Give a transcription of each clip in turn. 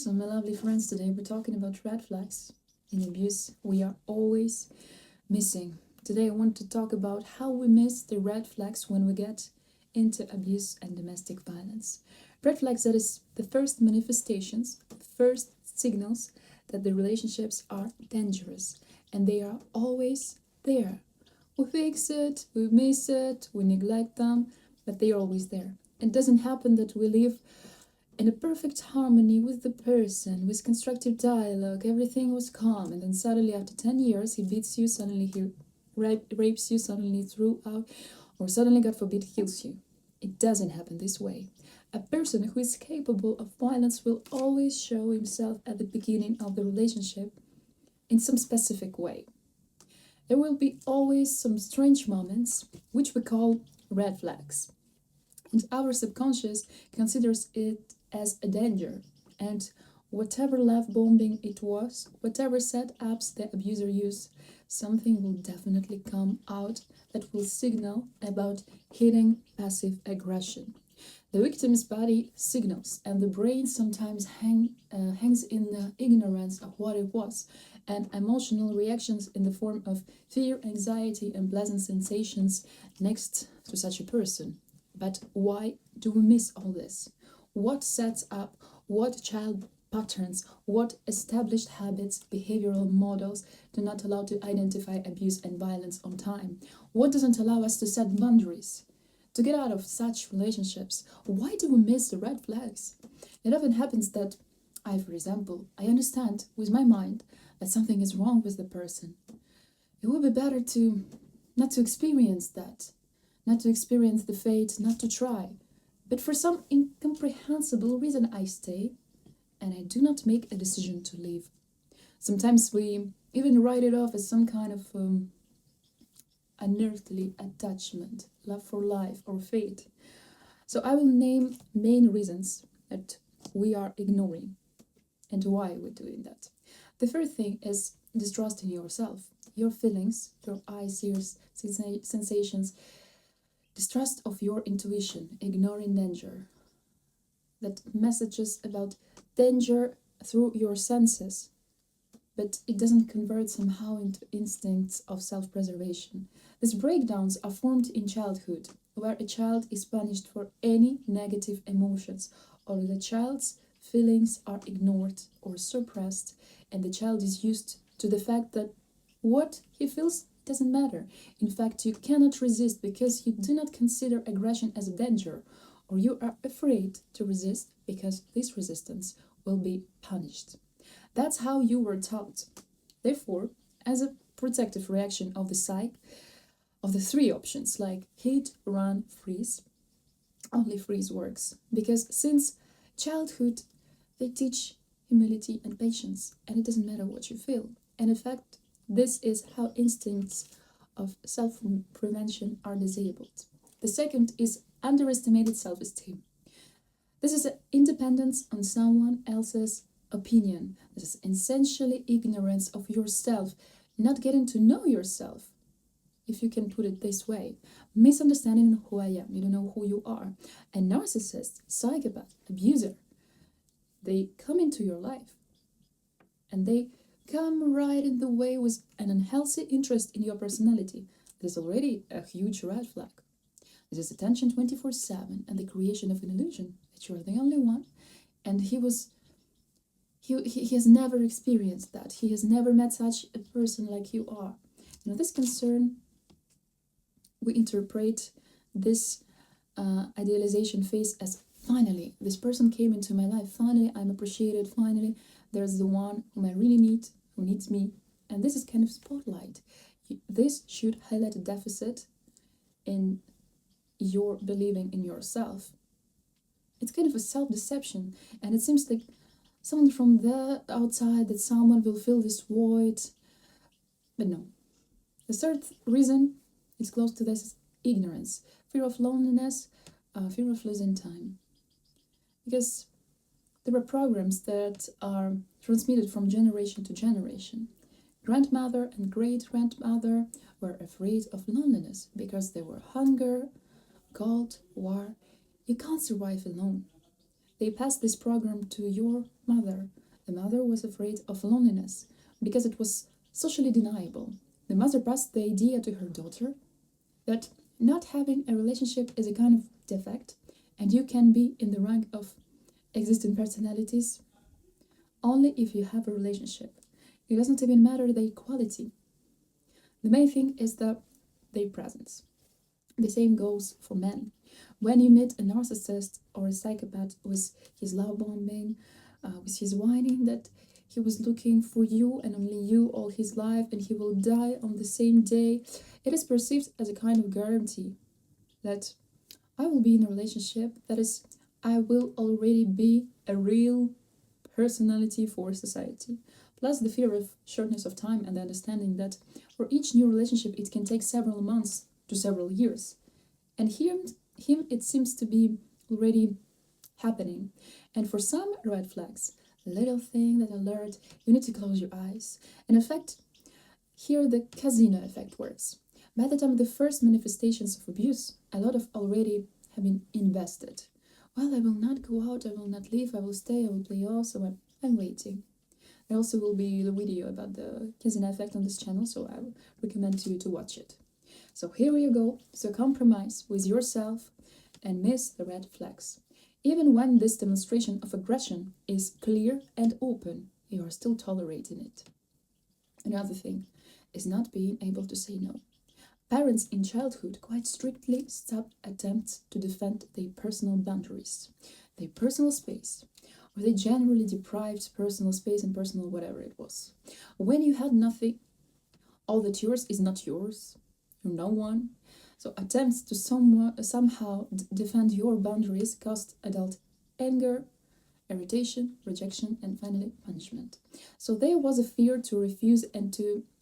So, my lovely friends, today we're talking about red flags in abuse we are always missing. Today, I want to talk about how we miss the red flags when we get into abuse and domestic violence. Red flags, that is the first manifestations, the first signals that the relationships are dangerous, and they are always there. We fix it, we miss it, we neglect them, but they are always there. It doesn't happen that we live in a perfect harmony with the person, with constructive dialogue, everything was calm, and then suddenly after 10 years he beats you, suddenly he rapes you, suddenly throughout, or suddenly, God forbid, kills you. It doesn't happen this way. A person who is capable of violence will always show himself at the beginning of the relationship in some specific way. There will be always some strange moments, which we call red flags. And our subconscious considers it as a danger. And whatever love bombing it was, whatever setups the abuser used, something will definitely come out that will signal about hidden passive aggression. The victim's body signals, and the brain sometimes hangs in the ignorance of what it was, and emotional reactions in the form of fear, anxiety, and pleasant sensations next to such a person. But why do we miss all this? What sets up, what child patterns, what established habits, behavioral models do not allow to identify abuse and violence on time? What doesn't allow us to set boundaries? To get out of such relationships, why do we miss the red flags? It often happens that for example, I understand with my mind that something is wrong with the person. It would be better to not to experience that, not to experience the fate, not to try. But for some incomprehensible reason, I stay and I do not make a decision to leave. Sometimes we even write it off as some kind of unearthly attachment, love for life, or fate. So I will name main reasons that we are ignoring and why we're doing that. The first thing is distrust in yourself, your feelings, your eyes, ears, sensations, distrust of your intuition, ignoring danger. That messages about danger through your senses, but it doesn't convert somehow into instincts of self-preservation. These breakdowns are formed in childhood, where a child is punished for any negative emotions, or the child's feelings are ignored or suppressed, and the child is used to the fact that what he feels doesn't matter. In fact, you cannot resist because you do not consider aggression as a danger, or you are afraid to resist because this resistance will be punished. That's how you were taught. Therefore, as a protective reaction of the psyche, of the three options like hit, run, freeze, only freeze works. Because since childhood, they teach humility and patience, and it doesn't matter what you feel. And in fact, this is how instincts of self-prevention are disabled. The second is underestimated self-esteem. This is independence on someone else's opinion. This is essentially ignorance of yourself, not getting to know yourself, if you can put it this way. Misunderstanding who I am. You don't know who you are. A narcissist, psychopath, abuser, they come into your life and they come right in the way with an unhealthy interest in your personality. This is already a huge red flag. This is attention 24/7 and the creation of an illusion that you're the only one. And he has never experienced that. He has never met such a person like you are. This concern, we interpret this idealization phase as finally, this person came into my life. Finally, I'm appreciated. Finally, there's the one whom I really need, who needs me. And this is kind of spotlight. This should highlight a deficit in your believing in yourself. It's kind of a self-deception, and it seems like someone from the outside that someone will fill this void. But no. The third reason is close to this: is ignorance, fear of loneliness, fear of losing time. Because there are programs that are transmitted from generation to generation. Grandmother and great-grandmother were afraid of loneliness because there were hunger, cold, war. You can't survive alone. They passed this program to your mother. The mother was afraid of loneliness because it was socially deniable. The mother passed the idea to her daughter that not having a relationship is a kind of defect, and you can be in the rank of existing personalities only if you have a relationship. It doesn't even matter the equality. The main thing is their presence. The same goes for men. When you meet a narcissist or a psychopath with his love bombing, with his whining that he was looking for you and only you all his life and he will die on the same day, it is perceived as a kind of guarantee that I will be in a relationship, that is, I will already be a real personality for society. Plus the fear of shortness of time and the understanding that for each new relationship it can take several months to several years. And him it seems to be already happening. And for some red flags, little thing that alert, you need to close your eyes. And in fact, here the casino effect works. By the time of the first manifestations of abuse, a lot of already have been invested. Well, I will not go out, I will not leave, I will stay, I will play off, so I'm waiting. There also will be the video about the casino effect on this channel, so I will recommend you to watch it. So here you go, so compromise with yourself and miss the red flags. Even when this demonstration of aggression is clear and open, you are still tolerating it. Another thing is not being able to say no. Parents in childhood quite strictly stopped attempts to defend their personal boundaries, their personal space, or they generally deprived personal space and personal whatever it was. When you had nothing, all that yours is not yours, you're no one. So attempts to somehow defend your boundaries caused adult anger, irritation, rejection, and finally punishment. So there was a fear to refuse and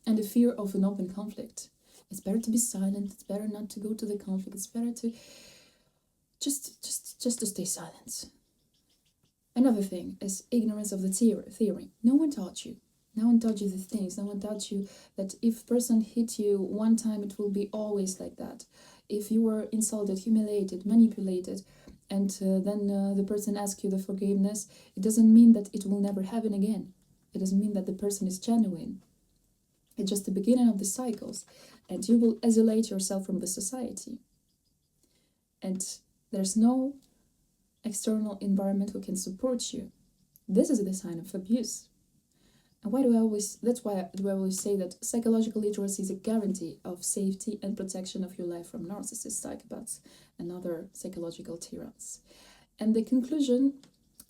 a fear of an open conflict. It's better to be silent, it's better not to go to the conflict, it's better to just to stay silent. Another thing is ignorance of the theory. No one taught you. No one taught you the things. No one taught you that if person hit you one time, it will be always like that. If you were insulted, humiliated, manipulated, and then the person asks you the forgiveness, it doesn't mean that it will never happen again. It doesn't mean that the person is genuine. It's just the beginning of the cycles, and you will isolate yourself from the society. And there's no external environment who can support you. This is the sign of abuse. And that's why I always say that psychological literacy is a guarantee of safety and protection of your life from narcissists, psychopaths, and other psychological tyrants. And the conclusion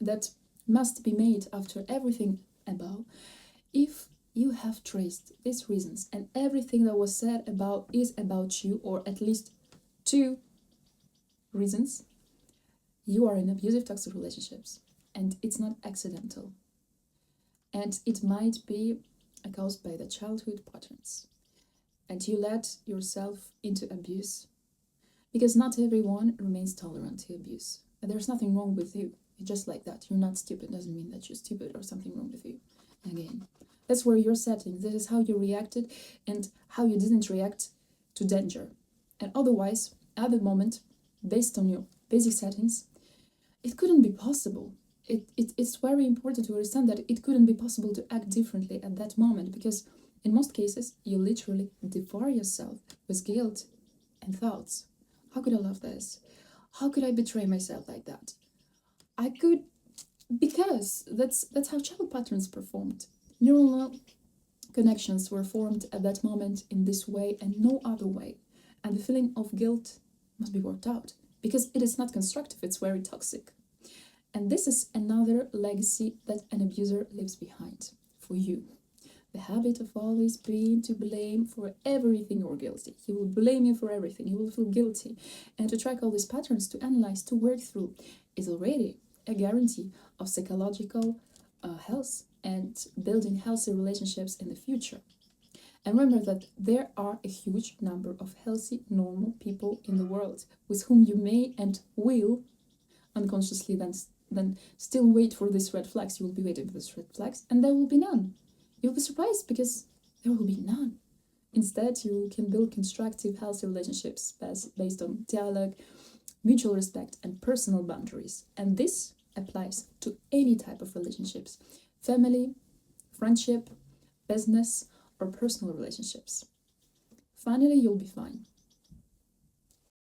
that must be made after everything above, if you have traced these reasons and everything that was said is about you, or at least 2 reasons, you are in abusive toxic relationships, and it's not accidental. And it might be caused by the childhood patterns. And you let yourself into abuse because not everyone remains tolerant to abuse. And there's nothing wrong with you. It's just like that. You're not stupid. Doesn't mean that you're stupid or something wrong with you. Again, that's where you're setting. This is how you reacted and how you didn't react to danger. And otherwise, at the moment, based on your basic settings, it couldn't be possible. It's very important to understand that it couldn't be possible to act differently at that moment, because in most cases you literally devour yourself with guilt and thoughts. How could I love this? How could I betray myself like that? I could, because that's how child patterns performed. Neural connections were formed at that moment in this way and no other way. And the feeling of guilt must be worked out, because it is not constructive, it's very toxic. And this is another legacy that an abuser leaves behind for you. The habit of always being to blame for everything you're guilty. He will blame you for everything. You will feel guilty. And to track all these patterns, to analyze, to work through, is already a guarantee of psychological health and building healthy relationships in the future. And remember that there are a huge number of healthy, normal people in the world with whom you may and will unconsciously then still wait for these red flags. You will be waiting for these red flags, and there will be none. You'll be surprised because there will be none. Instead, you can build constructive, healthy relationships based on dialogue, mutual respect, and personal boundaries. And this applies to any type of relationships: family, friendship, business, or personal relationships. Finally, you'll be fine.